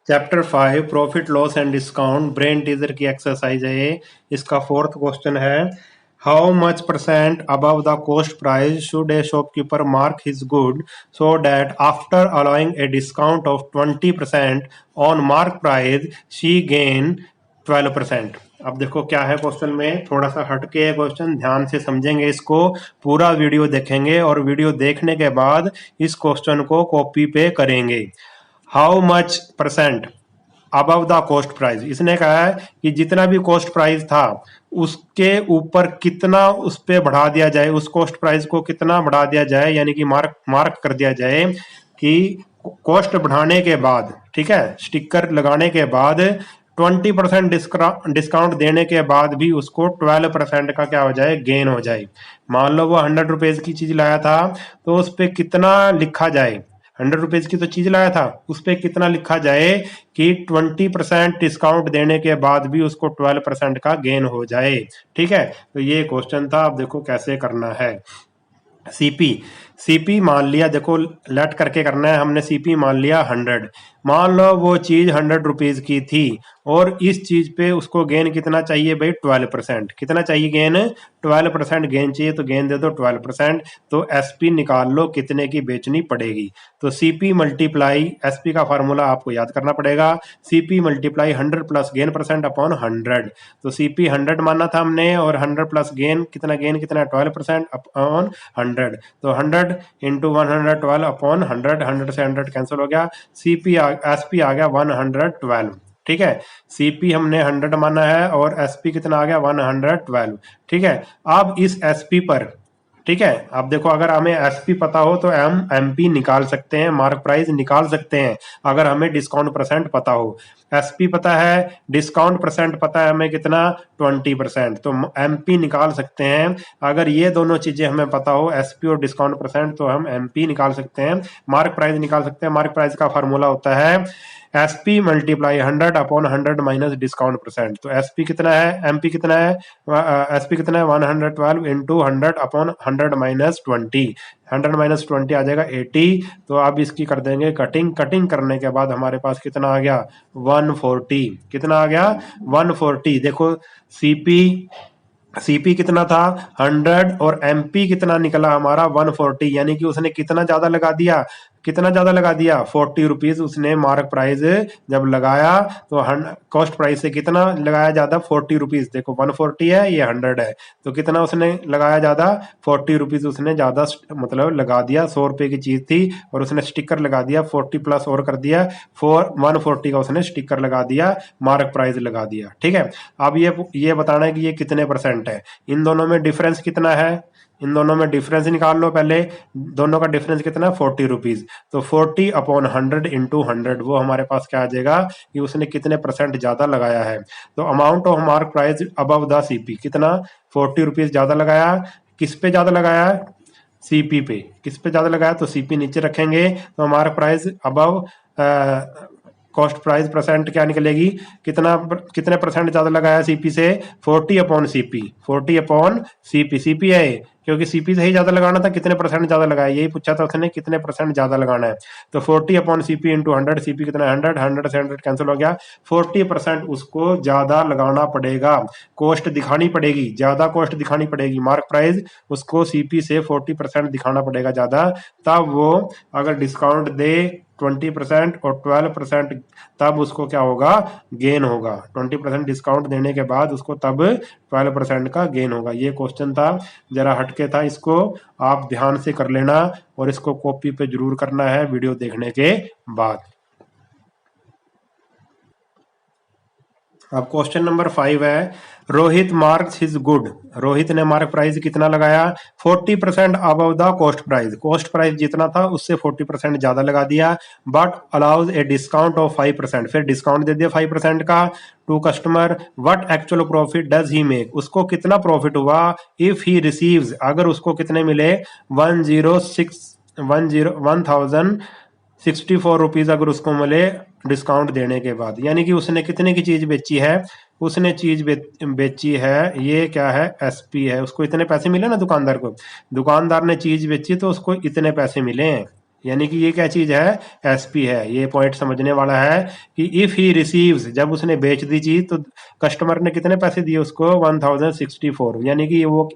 Chapter 5 profit loss and discount brain teaser की exercise है ये। इसका फोर्थ क्वेश्चन है, how much percent above the cost price should A shopkeeper mark his good so that after allowing A discount of 20% on mark price she gain 12%। अब देखो क्या है question में, थोड़ा सा हटके है क्वेश्चन, ध्यान से समझेंगे इसको, पूरा वीडियो देखेंगे और वीडियो देखने के बाद इस क्वेश्चन को कॉपी पे करेंगे। How much percent above the cost price, इसने कहा है कि जितना भी कॉस्ट प्राइस था उसके ऊपर कितना उस पे बढ़ा दिया जाए, उस कॉस्ट प्राइस को कितना बढ़ा दिया जाए, यानी कि मार्क कर दिया जाए कि कॉस्ट बढ़ाने के बाद, ठीक है, स्टिकर लगाने के बाद 20% डिस्काउंट देने के बाद भी उसको 12% का क्या हो जाए, गेन हो जाए। मान लो वो 100 रुपीज की चीज लाया था तो उस पर कितना लिखा जाए, 100 रुपीज की तो चीज लाया था, उस पर कितना लिखा जाए कि 20% डिस्काउंट देने के बाद भी उसको 12% का गेन हो जाए। ठीक है, तो ये क्वेश्चन था। अब देखो कैसे करना है। सीपी मान लिया, देखो लेट करके करना है हमने। सीपी मान लिया 100, मान लो वो चीज 100 रुपीज की थी और इस चीज पे उसको गेन कितना चाहिए भाई, 12%। कितना चाहिए गेन, 12% गेन चाहिए, तो गेन दे दो 12%। तो एसपी निकाल लो कितने की बेचनी पड़ेगी। तो सीपी मल्टीप्लाई एसपी का फार्मूला आपको याद करना पड़ेगा, CP multiply 100 plus gain percent upon 100। तो सीपी 100 माना था हमने और 100 प्लस गेन कितना, गेन कितना 12% अपॉन 100। तो 100 इंटू 112 अपॉन 100, 100 से 100 कैंसिल हो गया, एसपी आ गया 112। ठीक है, सीपी हमने 100 माना है और एसपी कितना आ गया 112। ठीक है, अब इस एसपी पर, ठीक है, अब देखो अगर हमें एसपी पता हो तो हम एमपी निकाल सकते हैं, मार्क प्राइस निकाल सकते हैं अगर हमें डिस्काउंट परसेंट पता हो। एसपी पता है, डिस्काउंट परसेंट पता है हमें कितना, 20%, तो एमपी निकाल सकते हैं। अगर ये दोनों चीजें हमें पता हो, एसपी और डिस्काउंट परसेंट, तो हम एमपी निकाल सकते हैं, मार्क प्राइस निकाल सकते हैं। मार्क प्राइस का फॉर्मूला होता है SP multiply 100 upon 100 minus discount percent. तो एसपी कितना है, एमपी कितना है, एसपी कितना है 112 इंटू 100 अपॉन 100 माइनस 20, 100 माइनस 20 आ जाएगा 80। तो अब इसकी कर देंगे कटिंग, कटिंग करने के बाद हमारे पास कितना आ गया 140। कितना आ गया 140। देखो सीपी कितना था 100 और एमपी कितना निकला हमारा 140, यानी कि उसने कितना ज्यादा लगा दिया, कितना ज्यादा लगा दिया 40 रुपीज उसने मार्क प्राइस जब लगाया। तो कॉस्ट प्राइस से कितना लगाया ज्यादा, 40 रुपीज। देखो 140 है, ये 100 है, तो कितना उसने लगाया ज्यादा, 40 रुपीज उसने ज्यादा मतलब लगा दिया। 100 रुपए की चीज थी और उसने स्टिकर लगा दिया 40 प्लस और कर दिया 140 का उसने स्टिकर लगा दिया, मार्क प्राइस लगा दिया। ठीक है, अब ये बताना है कि ये कितने परसेंट है, इन दोनों में डिफरेंस कितना है, इन दोनों में डिफरेंस निकाल लो पहले। दोनों का डिफरेंस कितना, 40 रुपीज। तो 40 अपॉन 100 इंटू 100, वो हमारे पास क्या आ जाएगा कि उसने कितने परसेंट ज्यादा लगाया है। तो amount of mark price above the CP कितना, 40 रुपीज ज्यादा लगाया। किस पे ज्यादा लगाया, सीपी पे। किस पे ज्यादा लगाया, तो सीपी नीचे रखेंगे तो mark price above cost price percent क्या निकलेगी, कितने परसेंट ज्यादा लगाया सीपी से, 40 upon CP, 40 upon CP. CP है क्योंकि सीपी से ही ज्यादा लगाना था, कितने परसेंट ज्यादा लगाया यही पूछा था उसने, कितने परसेंट ज्यादा लगाना है। तो 40 अपॉन सीपी इंटू 100, सीपी कितना 100, 100 से 100 कैंसिल हो गया, 40% उसको ज्यादा लगाना पड़ेगा, कॉस्ट दिखानी पड़ेगी, ज्यादा कॉस्ट दिखानी पड़ेगी। मार्क प्राइस उसको सीपी से 40% दिखाना पड़ेगा ज्यादा, तब वो अगर डिस्काउंट दे 20% और 12%, तब उसको क्या होगा, गेन होगा। 20% डिस्काउंट देने के बाद उसको तब 12% का गेन होगा। ये क्वेश्चन था, जरा हटके था, इसको आप ध्यान से कर लेना और इसको कॉपी पे जरूर करना है वीडियो देखने के बाद। अब क्वेश्चन नंबर 5 है, Rohit marks his good. Rohit ने मार्क प्राइस कितना लगाया, 40% above the cost price. Cost price जितना था उससे 40% ज्यादा लगा दिया, but allows a discount of 5%। फिर डिस्काउंट दे दिया 5% का to customer. What actual profit does he make, उसको कितना प्रॉफिट हुआ, इफ ही रिसीव्स, अगर उसको कितने मिले 1064 रुपीज अगर उसको मिले डिस्काउंट देने के बाद। यानी कि उसने कितने की चीज बेची है, उसने चीज बेची है, ये क्या है, एसपी है, उसको इतने पैसे मिले ना दुकानदार को, दुकानदार ने चीज बेची तो उसको इतने पैसे मिले हैं, यानी कि ये क्या चीज है, एसपी है। ये पॉइंट समझने वाला है कि इफ ही रिसीव्स, जब उसने बेच दी चीज तो कस्टमर ने कितने पैसे दिए उसको, 1064, यानी कि वो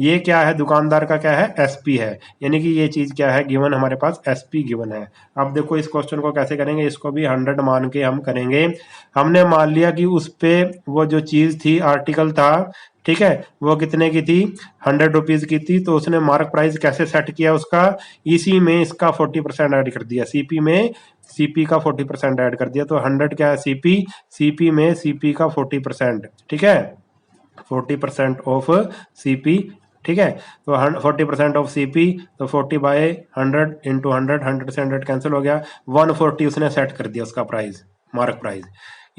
ये क्या है, दुकानदार का क्या है, एसपी है। यानी कि ये चीज क्या है, गिवन हमारे पास एसपी गिवन है। अब देखो इस क्वेश्चन को कैसे करेंगे, इसको भी 100 मान के हम करेंगे। हमने मान लिया कि उस पे वो जो चीज थी, आर्टिकल था, ठीक है, वो कितने की थी, 100 रुपीज की थी। तो उसने मार्क प्राइस कैसे सेट किया उसका, इसी में इसका 40% ऐड कर दिया, सीपी में सीपी का 40% ऐड कर दिया। तो 100 क्या है, सीपी, सीपी में सीपी का 40%, ठीक है, 40% ऑफ सीपी, ठीक है। तो 40% ऑफ सीपी, तो 40/100 इंटू 100 से 100 कैंसिल हो गया, 140 उसने सेट कर दिया उसका प्राइस, मार्क प्राइस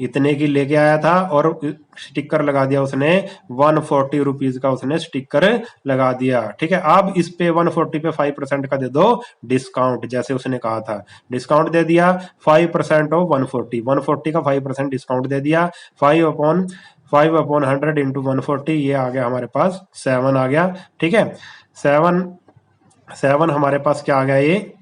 इतने की लेके आया था और स्टिकर लगा दिया उसने, 140 रुपीज का उसने स्टिकर लगा दिया, ठीक है। अब इस पे 140 पे 5% का दे दो डिस्काउंट, जैसे उसने कहा था, डिस्काउंट दे दिया 5% ऑफ 140, 140 का 5% डिस्काउंट दे दिया, 5/100 इंटू 140, ये आ गया हमारे पास 7 आ गया, ठीक है। 7 हमारे पास क्या आ गया, ये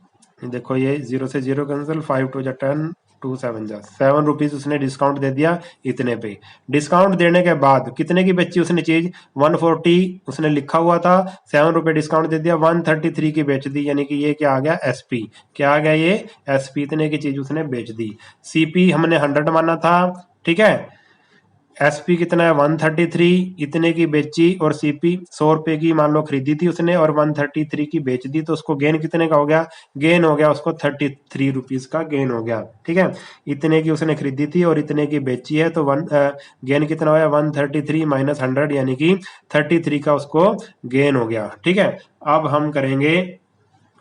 देखो, ये 0 से 0 कैंसिल, 5 2 10, 2 7 7 रुपीज उसने डिस्काउंट दे दिया इतने पे। डिस्काउंट देने के बाद कितने की बेची उसने चीज, 140 उसने लिखा हुआ था, 7 रुपए डिस्काउंट दे दिया, 133 की बेच दी, यानी कि ये क्या आ गया, एसपी, क्या आ गया, ये एसपी, इतने की चीज उसने बेच दी। सीपी हमने 100 माना था, ठीक है, एसपी कितना है, 133, इतने की बेची, और सीपी 100 रुपए की मान लो खरीदी थी उसने और 133 की बेच दी, तो उसको गेन कितने का हो गया, गेन हो गया उसको 33 रुपीज का गेन हो गया, ठीक है। इतने की उसने खरीदी थी और इतने की बेची है, तो गेन कितना हो गया, 133 माइनस 100, यानी कि 33 का उसको गेन हो गया, ठीक है। अब हम करेंगे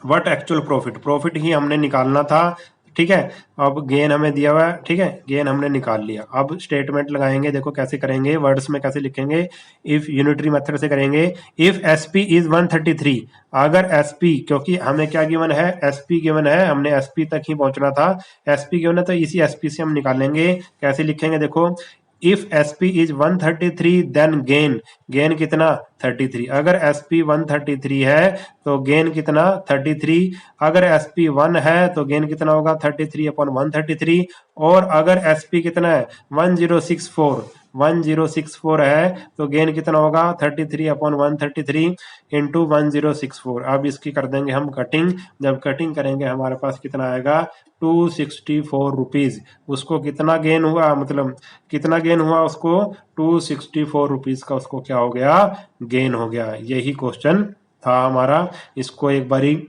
व्हाट एक्चुअल प्रॉफिट, प्रॉफिट ही हमने निकालना था, ठीक है। अब गेन हमें दिया हुआ है, ठीक है, गेन हमने निकाल लिया। अब स्टेटमेंट लगाएंगे, देखो कैसे करेंगे, वर्ड्स में कैसे लिखेंगे, इफ यूनिटरी मेथड से करेंगे। इफ एसपी इज 133, अगर एसपी, क्योंकि हमें क्या गिवन है, एसपी गिवन है, हमने एसपी तक ही पहुंचना था, एसपी गिवन है, तो इसी एसपी से हम निकालेंगे। कैसे लिखेंगे, देखो, if SP is 133 then gain, gain कितना, 33, अगर एसपी 133 है तो गेन कितना, 33, अगर एसपी 1 है तो गेन कितना होगा, 33/133, और अगर एसपी कितना है, 1064 है तो गेन कितना होगा, 33/133 इंटू 1064। अब इसकी कर देंगे हम कटिंग, जब कटिंग करेंगे हमारे पास कितना आएगा, 264 रुपीज। उसको कितना गेन हुआ, मतलब कितना गेन हुआ उसको, 264 रुपीज का उसको क्या हो गया, गेन हो गया। यही क्वेश्चन था हमारा, इसको एक बारी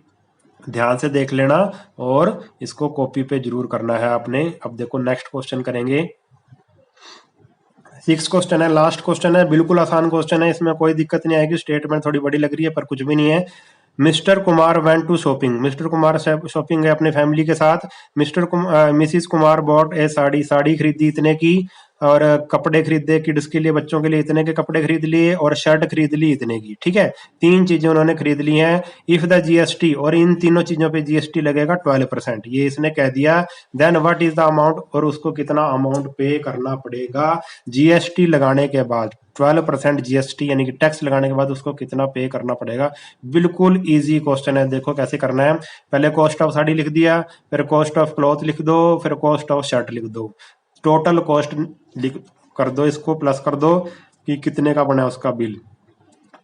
ध्यान से देख लेना और इसको कॉपी पे जरूर करना है आपने। अब देखो नेक्स्ट क्वेश्चन करेंगे, 6 क्वेश्चन है, लास्ट क्वेश्चन है, बिल्कुल आसान क्वेश्चन है, इसमें कोई दिक्कत नहीं आएगी। स्टेटमेंट थोड़ी बड़ी लग रही है पर कुछ भी नहीं है। Mr Kumar went to shopping, Mr Kumar shopping है अपने फैमिली के साथ। Mrs Kumar bought a sari, sari खरीदी इतने की, और कपड़े खरीदे किड्स के लिए, बच्चों के लिए इतने के कपड़े खरीद लिए, और शर्ट खरीद ली इतने की, ठीक है, 3 चीजें उन्होंने खरीद ली हैं। इफ द जीएसटी, और इन तीनों चीजों पे जीएसटी लगेगा 12%, ये इसने कह दिया। Then what is the amount, और उसको कितना अमाउंट पे करना पड़ेगा जीएसटी लगाने के बाद, 12% जीएसटी यानी कि टैक्स लगाने के बाद उसको कितना पे करना पड़ेगा। बिल्कुल इजी क्वेश्चन है, देखो कैसे करना है। पहले कॉस्ट ऑफ साड़ी लिख दिया, फिर कॉस्ट ऑफ क्लॉथ लिख दो, फिर कॉस्ट ऑफ शर्ट लिख दो, टोटल कॉस्ट लिख कर दो, इसको प्लस कर दो कि कितने का बना उसका बिल,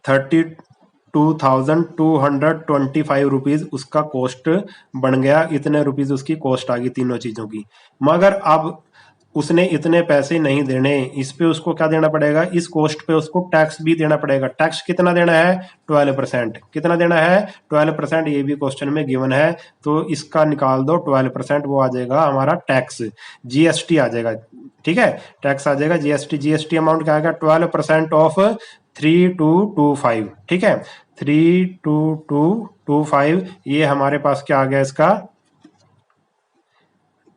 32,225 रुपीज उसका कॉस्ट बन गया, इतने रुपीज उसकी कॉस्ट आ गई तीनों चीजों की। मगर अब उसने इतने पैसे नहीं देने, इस पे उसको क्या देना पड़ेगा, इस कॉस्ट पे उसको टैक्स भी देना पड़ेगा। टैक्स कितना देना है, 12%, कितना देना है, 12%, ये भी क्वेश्चन में गिवन है, तो इसका निकाल दो 12%, वो आ जाएगा हमारा टैक्स, जीएसटी आ जाएगा, ठीक है, टैक्स आ जाएगा, जीएसटी, जीएसटी अमाउंट क्या आएगा, 12% ऑफ 3225, ठीक है, 3225, ये हमारे पास क्या आ गया, इसका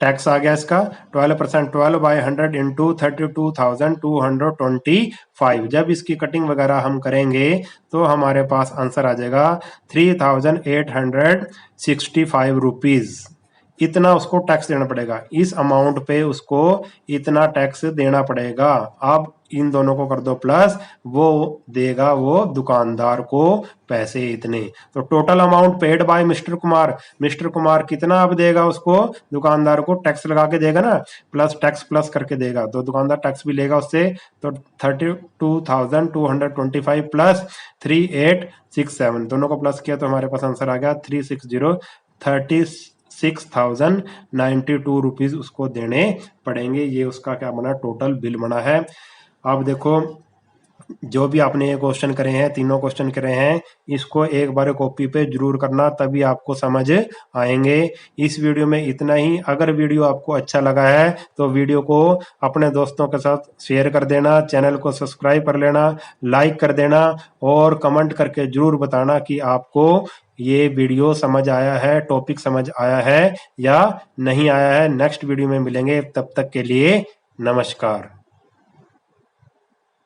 टैक्स आ गया इसका 12%, 12/100 इंटू 32,225। जब इसकी कटिंग वगैरह हम करेंगे तो हमारे पास आंसर आ जाएगा 3,865 रुपीज। इतना उसको टैक्स देना पड़ेगा, इस अमाउंट पे उसको इतना टैक्स देना पड़ेगा। अब इन दोनों को कर दो प्लस, वो देगा वो दुकानदार को पैसे इतने। तो total amount paid by mister Kumar कितना अब देगा उसको, दुकानदार को टैक्स लगा के देगा ना, प्लस टैक्स प्लस करके देगा, तो दुकानदार टैक्स भी लेगा उससे। तो 32,225 प्लस 3867 दोनों को प्लस किया तो हमारे पास आंसर आ गया 3692 रुपीज उसको देने पड़ेंगे। ये उसका क्या बना, टोटल बिल बना है। अब देखो जो भी आपने ये क्वेश्चन करे हैं, तीनों क्वेश्चन करे हैं, इसको एक बार कॉपी पे जरूर करना, तभी आपको समझ आएंगे। इस वीडियो में इतना ही। अगर वीडियो आपको अच्छा लगा है तो वीडियो को अपने दोस्तों के साथ शेयर कर देना, चैनल को सब्सक्राइब कर लेना, लाइक कर देना और कमेंट करके जरूर बताना कि आपको ये वीडियो समझ आया है, टॉपिक समझ आया है या नहीं आया है। नेक्स्ट वीडियो में मिलेंगे, तब तक के लिए नमस्कार।